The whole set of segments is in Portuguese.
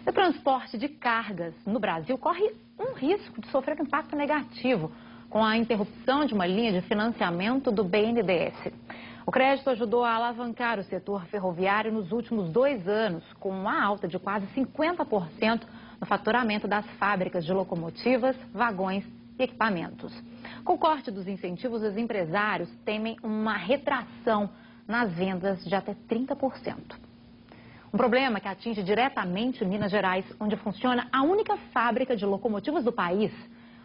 O transporte de cargas no Brasil corre um risco de sofrer impacto negativo com a interrupção de uma linha de financiamento do BNDES. O crédito ajudou a alavancar o setor ferroviário nos últimos 2 anos, com uma alta de quase 50% no faturamento das fábricas de locomotivas, vagões e equipamentos. Com o corte dos incentivos, os empresários temem uma retração nas vendas de até 30%. Um problema que atinge diretamente Minas Gerais, onde funciona a única fábrica de locomotivas do país.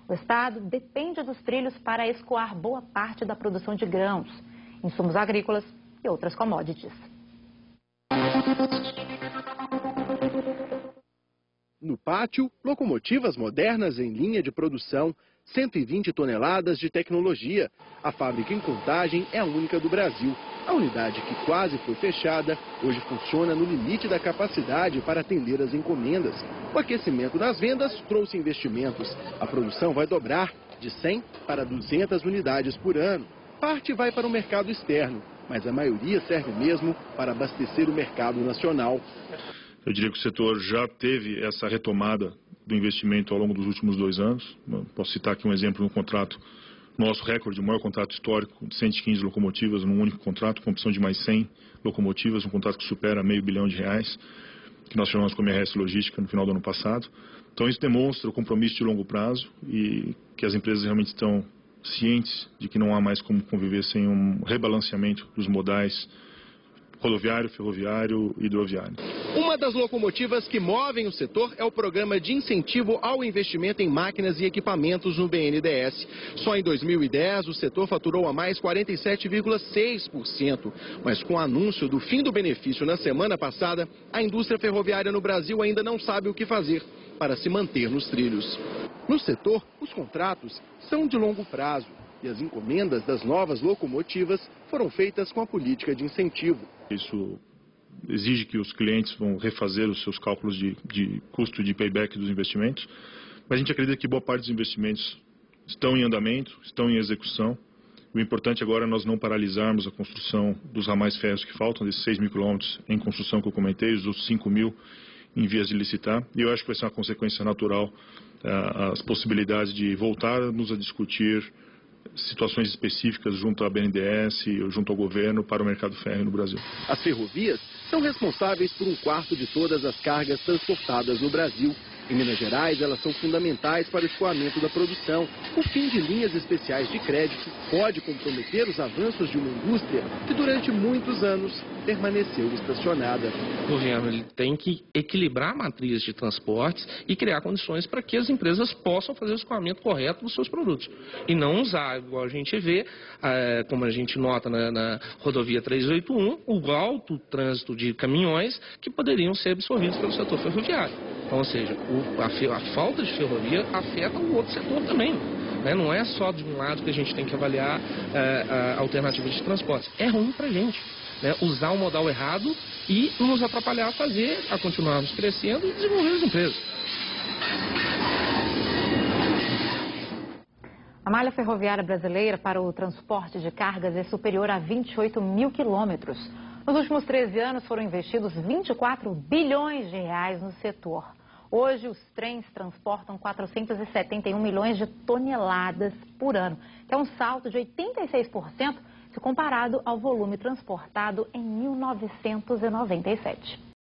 O estado depende dos trilhos para escoar boa parte da produção de grãos, insumos agrícolas e outras commodities. No pátio, locomotivas modernas em linha de produção, 120 toneladas de tecnologia. A fábrica em Contagem é a única do Brasil. A unidade, que quase foi fechada, hoje funciona no limite da capacidade para atender as encomendas. O aquecimento das vendas trouxe investimentos. A produção vai dobrar de 100 para 200 unidades por ano. Parte vai para o mercado externo, mas a maioria serve mesmo para abastecer o mercado nacional. Eu diria que o setor já teve essa retomada do investimento ao longo dos últimos 2 anos. Posso citar aqui um exemplo no contrato, nosso recorde, o maior contrato histórico de 115 locomotivas num único contrato, com opção de mais 100 locomotivas, um contrato que supera R$500 milhão, que nós chamamos como RS Logística no final do ano passado. Então isso demonstra o compromisso de longo prazo e que as empresas realmente estão cientes de que não há mais como conviver sem um rebalanceamento dos modais rodoviário, ferroviário e hidroviário. Uma das locomotivas que movem o setor é o programa de incentivo ao investimento em máquinas e equipamentos no BNDES. Só em 2010 o setor faturou a mais 47,6%. Mas com o anúncio do fim do benefício na semana passada, a indústria ferroviária no Brasil ainda não sabe o que fazer para se manter nos trilhos. No setor, os contratos são de longo prazo e as encomendas das novas locomotivas foram feitas com a política de incentivo. Isso exige que os clientes vão refazer os seus cálculos de custo de payback dos investimentos, mas a gente acredita que boa parte dos investimentos estão em andamento, estão em execução. O importante agora é nós não paralisarmos a construção dos ramais férreos que faltam, desses 6.000 quilômetros em construção que eu comentei, os outros 5.000 em vias de licitar, e eu acho que vai ser uma consequência natural as possibilidades de voltarmos a discutir situações específicas junto à BNDES ou junto ao governo para o mercado férreo no Brasil. As ferrovias são responsáveis por 1/4 de todas as cargas transportadas no Brasil. Em Minas Gerais, elas são fundamentais para o escoamento da produção. O fim de linhas especiais de crédito pode comprometer os avanços de uma indústria que durante muitos anos permaneceu estacionada. O governo ele tem que equilibrar a matriz de transportes e criar condições para que as empresas possam fazer o escoamento correto dos seus produtos. E não usar, igual a gente vê, como a gente nota na rodovia 381, o alto trânsito de caminhões que poderiam ser absorvidos pelo setor ferroviário. Então, ou seja, a falta de ferrovia afeta o outro setor também. Não é só de um lado que a gente tem que avaliar alternativas de transporte. É ruim para a gente. Usar o modal errado e nos atrapalhar a continuarmos crescendo e desenvolver as empresas. A malha ferroviária brasileira para o transporte de cargas é superior a 28.000 quilômetros. Nos últimos 13 anos foram investidos 24 bilhões de reais no setor. Hoje, os trens transportam 471 milhões de toneladas por ano, que é um salto de 86% se comparado ao volume transportado em 1997.